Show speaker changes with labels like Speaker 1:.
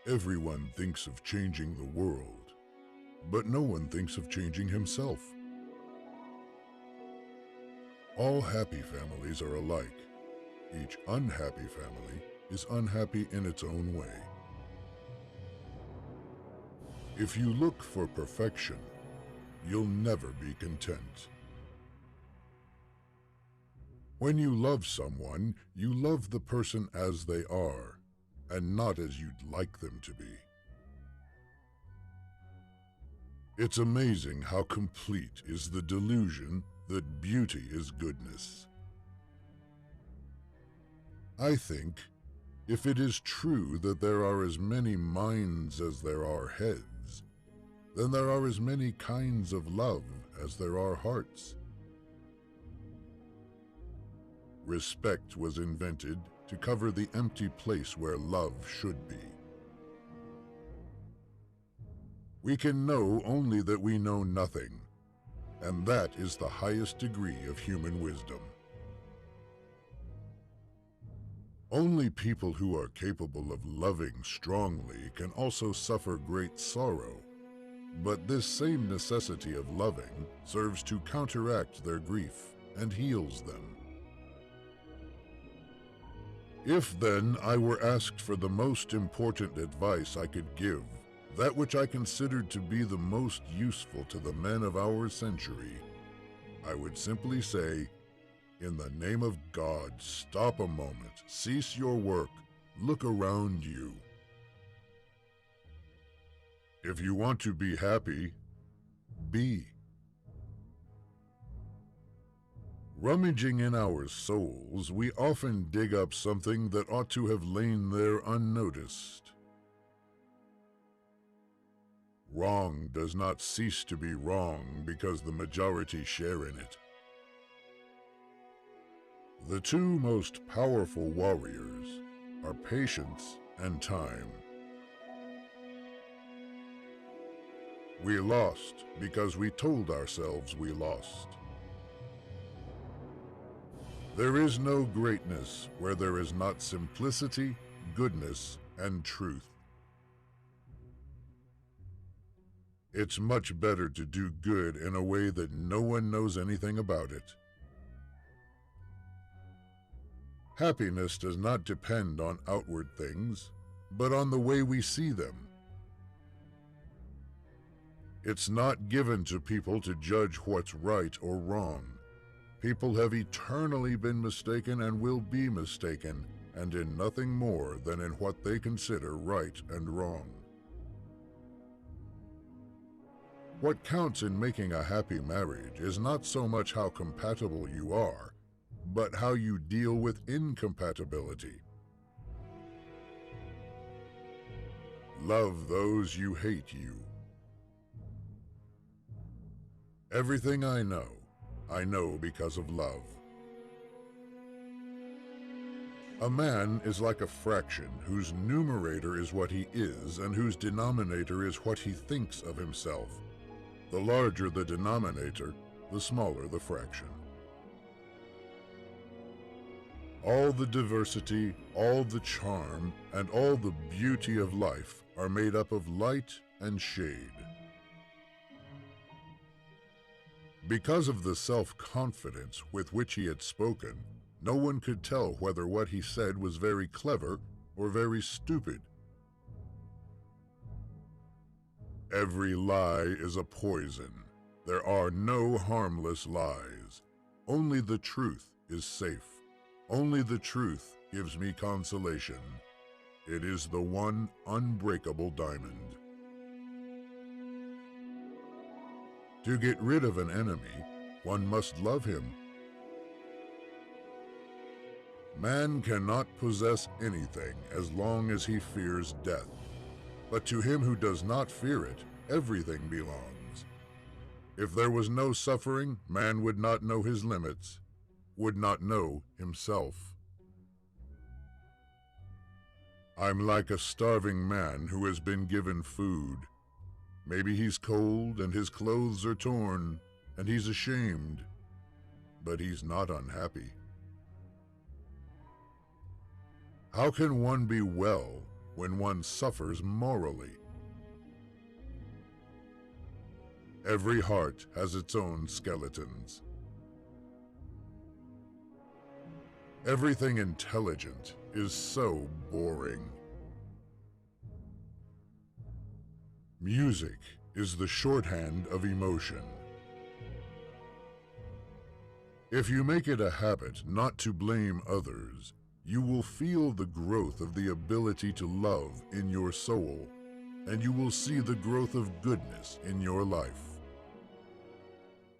Speaker 1: Everyone thinks of changing the world, but no one thinks of changing himself. All happy families are alike. Each unhappy family is unhappy in its own way. If you look for perfection, you'll never be content. When you love someone, you love the person as they are, and not as you'd like them to be. It's amazing how complete is the delusion that beauty is goodness. I think if it is true that there are as many minds as there are heads, then there are as many kinds of love as there are hearts. Respect was invented to cover the empty place where love should be. We can know only that we know nothing, and that is the highest degree of human wisdom. Only people who are capable of loving strongly can also suffer great sorrow, but this same necessity of loving serves to counteract their grief and heals them. If then I were asked for the most important advice I could give, that which I considered to be the most useful to the men of our century, I would simply say, in the name of God, stop a moment, cease your work, look around you. If you want to be happy, be. Rummaging in our souls, we often dig up something that ought to have lain there unnoticed. Wrong does not cease to be wrong because the majority share in it. The two most powerful warriors are patience and time. We lost because we told ourselves we lost. There is no greatness where there is not simplicity, goodness, and truth. It's much better to do good in a way that no one knows anything about it. Happiness does not depend on outward things, but on the way we see them. It's not given to people to judge what's right or wrong. People have eternally been mistaken and will be mistaken, and in nothing more than in what they consider right and wrong. What counts in making a happy marriage is not so much how compatible you are, but how you deal with incompatibility. Love those you hate you. Everything I know because of love. A man is like a fraction whose numerator is what he is and whose denominator is what he thinks of himself. The larger the denominator, the smaller the fraction. All the diversity, all the charm, and all the beauty of life are made up of light and shade. Because of the self-confidence with which he had spoken, no one could tell whether what he said was very clever or very stupid. Every lie is a poison. There are no harmless lies. Only the truth is safe. Only the truth gives me consolation. It is the one unbreakable diamond. To get rid of an enemy, one must love him. Man cannot possess anything as long as he fears death, but to him who does not fear it, everything belongs. If there was no suffering, man would not know his limits, would not know himself. I'm like a starving man who has been given food. Maybe he's cold and his clothes are torn and he's ashamed, but he's not unhappy. How can one be well when one suffers morally. Every heart has its own skeletons. Everything intelligent is so boring. Music is the shorthand of emotion. If you make it a habit not to blame others, you will feel the growth of the ability to love in your soul, and you will see the growth of goodness in your life.